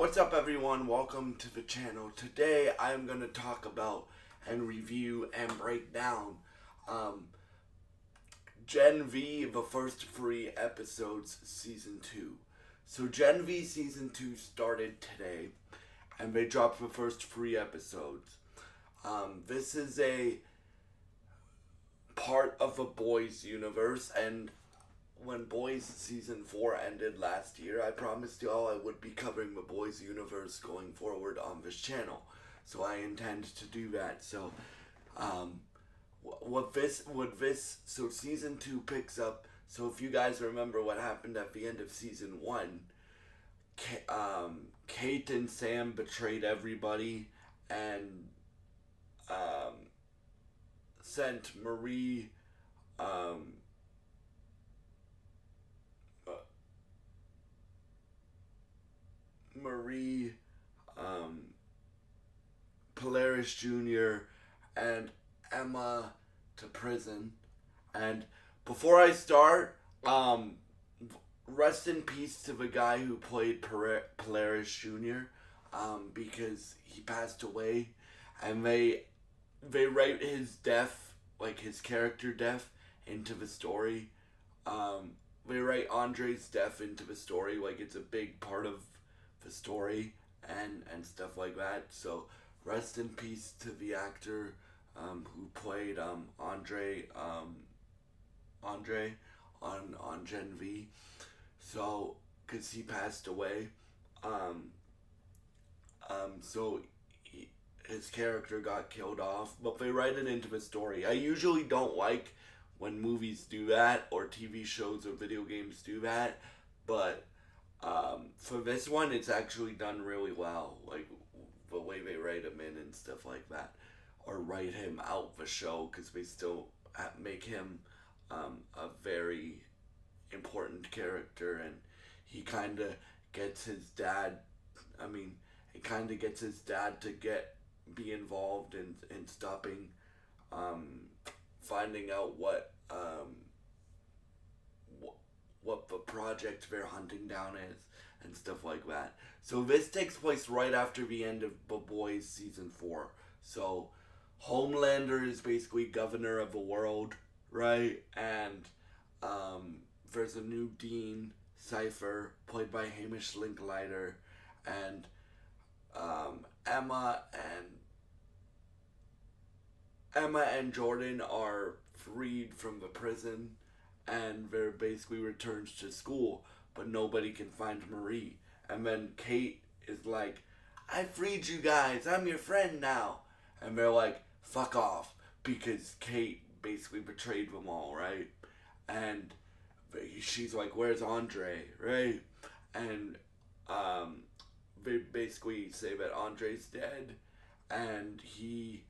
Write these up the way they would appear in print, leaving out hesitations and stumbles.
What's up, everyone? Welcome to the channel. Today I am going to talk about and review and break down Gen V, the first 3 episodes, Season 2. So Gen V Season 2 started today, and they dropped the first 3 episodes. This is a part of the Boys universe, and when Boys Season 4 ended last year, I promised y'all I would be covering the Boys universe going forward on this channel. So I intend to do that. So, so Season 2 picks up, so if you guys remember what happened at the end of Season 1, Kate and Sam betrayed everybody and, sent Marie, Polaris Jr., and Emma to prison. And before I start, rest in peace to the guy who played Polaris Jr., because he passed away, and they write his death, like his character death, into the story. They write Andre's death into the story, like it's a big part of the story and stuff like that. So rest in peace to the actor who played Andre on Gen V. So, because he passed away, so his character got killed off, but they write it into the story. I usually don't like when movies do that, or TV shows or video games do that, but for this one, it's actually done really well, like the way they write him in and stuff like that, or write him out the show, because they still make him a very important character, and he kind of gets his dad, it kind of gets his dad to be involved in stopping, finding out what the project they're hunting down is and stuff like that. So this takes place right after the end of The Boys Season 4. So Homelander is basically governor of the world, right? And there's a new Dean, Cypher, played by Hamish Linklater, and Emma and Jordan are freed from the prison, and they're basically returned to school, but nobody can find Marie. And then Kate is like, I freed you guys, I'm your friend now. And they're like, fuck off, because Kate basically betrayed them all, right? And she's like, where's Andre, right? And they basically say that Andre's dead, and he,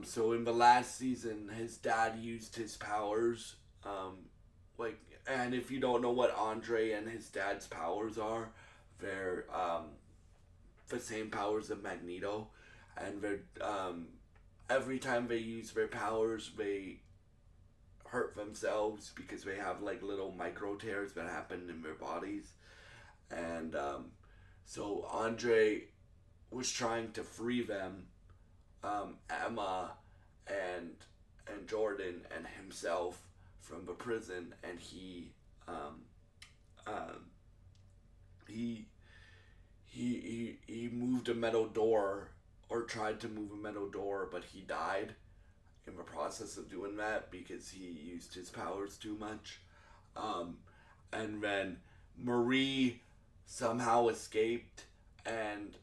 so in the last season, his dad used his powers, and if you don't know what Andre and his dad's powers are, they're, the same powers of Magneto, and they're, every time they use their powers, they hurt themselves, because they have, like, little micro tears that happen in their bodies, and, so Andre was trying to free them, Emma and Jordan and himself, from the prison, and he moved a metal door, or tried to move a metal door, but he died in the process of doing that because he used his powers too much. And then Marie somehow escaped, and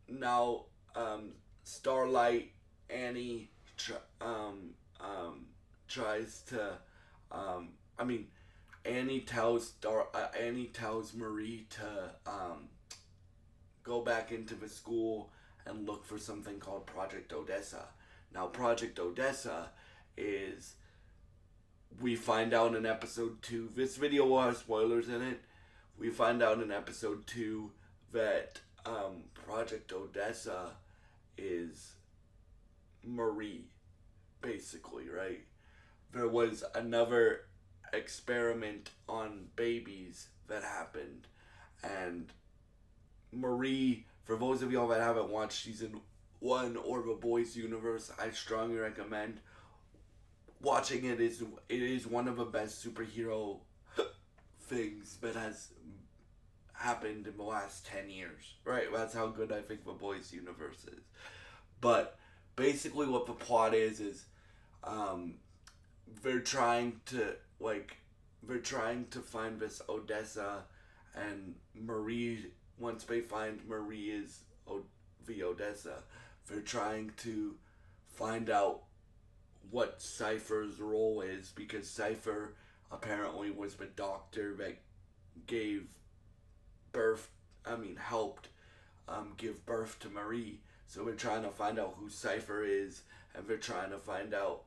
now Starlight, Annie, tries to, Annie tells Marie to go back into the school and look for something called Project Odessa. Now, Project Odessa is, we find out in episode 2, this video will have spoilers in it, we find out in episode 2 that Project Odessa is Marie, basically, right? There was another experiment on babies that happened, and Marie, for those of y'all that haven't watched season 1 or The Boys Universe, I strongly recommend watching it. It is one of the best superhero things that has happened in the last 10 years. Right? That's how good I think The Boys Universe is. But basically what the plot is um, they're trying to find this Odessa, and Marie, once they find Marie is the Odessa, they're trying to find out what Cypher's role is, because Cypher apparently was the doctor that gave helped give birth to Marie. So we're trying to find out who Cypher is, and we're trying to find out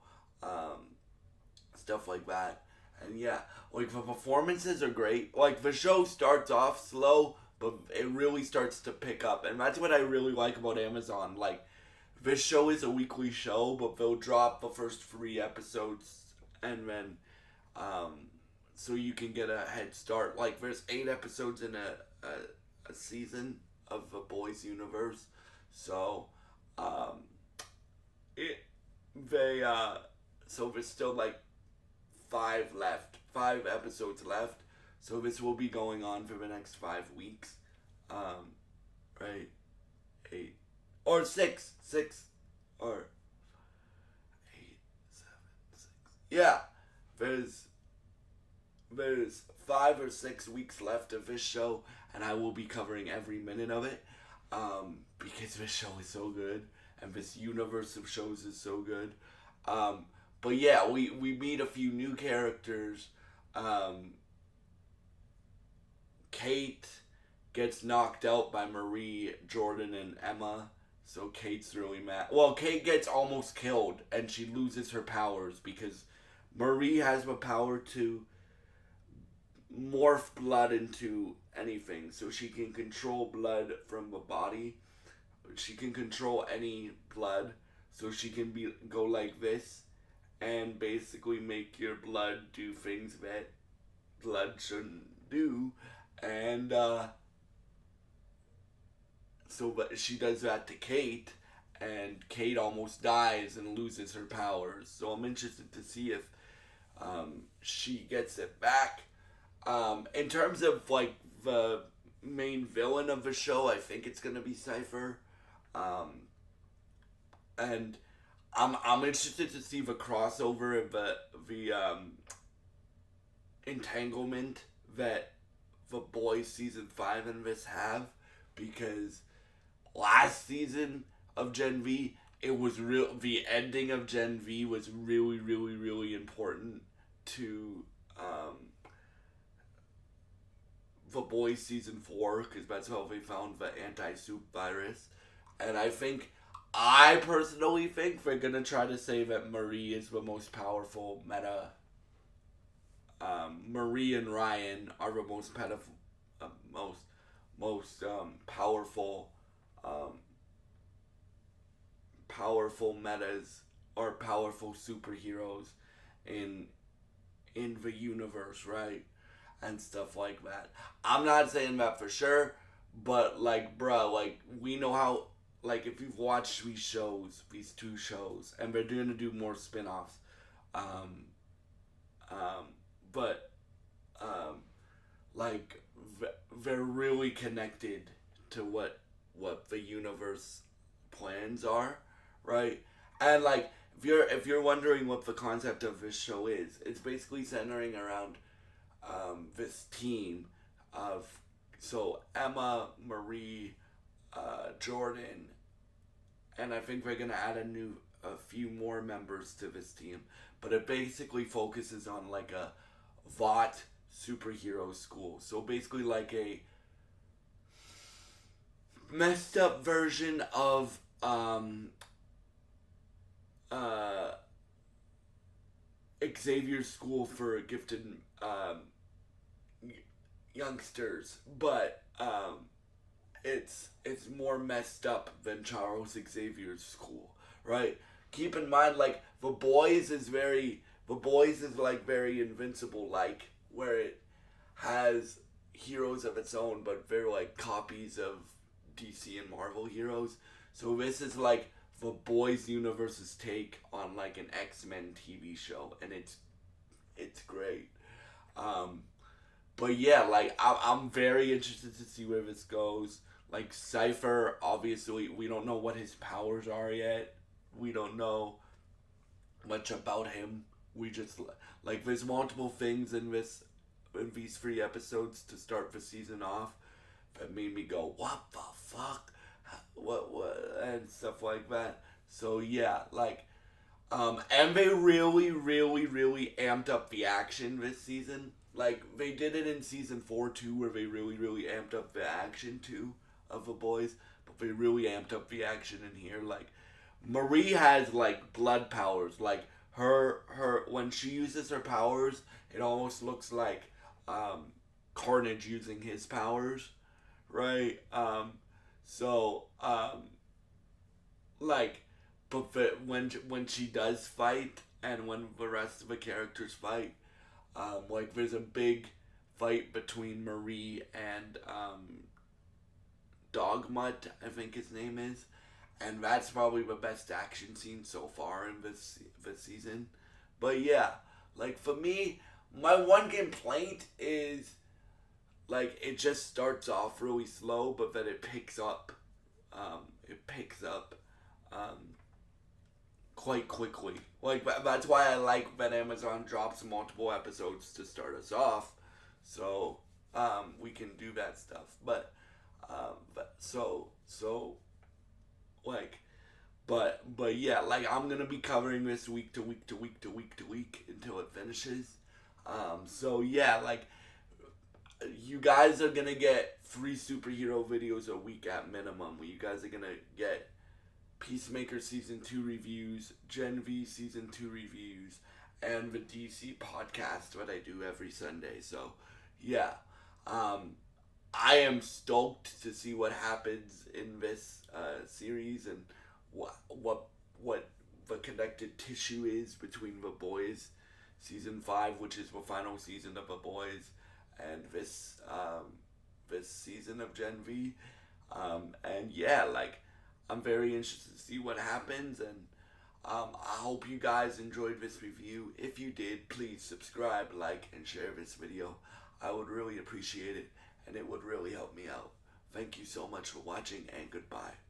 stuff like that. And yeah, like the performances are great. Like the show starts off slow, but it really starts to pick up, and that's what I really like about Amazon. Like this show is a weekly show, but they'll drop the first 3 episodes, and then so you can get a head start. Like there's 8 episodes in a season of the Boys Universe, so it they so there's still like 5 episodes left. So this will be going on for the next 5 weeks. Right? 8 or 6 or 8, 7, 6. Yeah, there's 5 or 6 weeks left of this show, and I will be covering every minute of it. Because this show is so good, and this universe of shows is so good. But yeah, we meet a few new characters. Kate gets knocked out by Marie, Jordan, and Emma. So Kate's really mad. Well, Kate gets almost killed, and she loses her powers because Marie has the power to morph blood into anything. So she can control blood from the body. She can control any blood. So she can go like this and basically make your blood do things that blood shouldn't do. And but she does that to Kate, and Kate almost dies and loses her powers. So I'm interested to see if she gets it back. In terms of like the main villain of the show, I think it's gonna be Cypher. And I'm interested to see the crossover of the entanglement that the Boys season 5 and this have, because last season of Gen V, it was the ending of Gen V was really, really, really important to the Boys season 4, because that's how they found the anti-soup virus. And I personally think they're gonna try to say that Marie is the most powerful meta. Marie and Ryan are the most powerful metas or powerful superheroes in the universe, right? And stuff like that. I'm not saying that for sure, but like, bruh, like we know how. Like if you've watched these 2 shows, and they're going to do more spin-offs, like they're really connected to what the universe plans are, right? And like if you're wondering what the concept of this show is, it's basically centering around this team of Emma, Marie, Jordan, and I think we're gonna add a few more members to this team. But it basically focuses on like a Vought superhero school. So basically like a messed up version of Xavier's school for gifted youngsters, but it's more messed up than Charles Xavier's school, right? Keep in mind, like the Boys is like very Invincible, like where it has heroes of its own, but they're like copies of DC and Marvel heroes. So this is like the Boys universe's take on like an X-Men TV show, and it's great. Um, but yeah, like I'm very interested to see where this goes. Like Cypher, obviously, we don't know what his powers are yet. We don't know much about him. We just like there's multiple things in these 3 episodes to start the season off that made me go, what the fuck, what, and stuff like that. So yeah, like, and they really, really, really amped up the action this season. Like they did it in season 4 too, where they really, really amped up the action too of the boys. But they really amped up the action in here. Like Marie has like blood powers. Like her when she uses her powers, it almost looks like um, Carnage using his powers, right? So like, but when she does fight and when the rest of the characters fight, like there's a big fight between Marie and Dogmutt, I think his name is, and that's probably the best action scene so far in this season. But yeah, like for me, my one complaint is like it just starts off really slow, but then it picks up. It picks up um, quite quickly. Like that's why I like that Amazon drops multiple episodes to start us off, so we can do that stuff. So like, but yeah, like I'm gonna be covering this week to week to week to week to week until it finishes. So yeah, like you guys are gonna get 3 superhero videos a week at minimum. You guys are gonna get Peacemaker season 2 reviews, Gen V season 2 reviews, and the DC podcast that I do every Sunday. So yeah, I am stoked to see what happens in this series and what the connected tissue is between the boys. Season 5, which is the final season of the boys, and this season of Gen V, and yeah, like I'm very interested to see what happens, and I hope you guys enjoyed this review. If you did, please subscribe, like, and share this video. I would really appreciate it, and it would really help me out. Thank you so much for watching, and goodbye.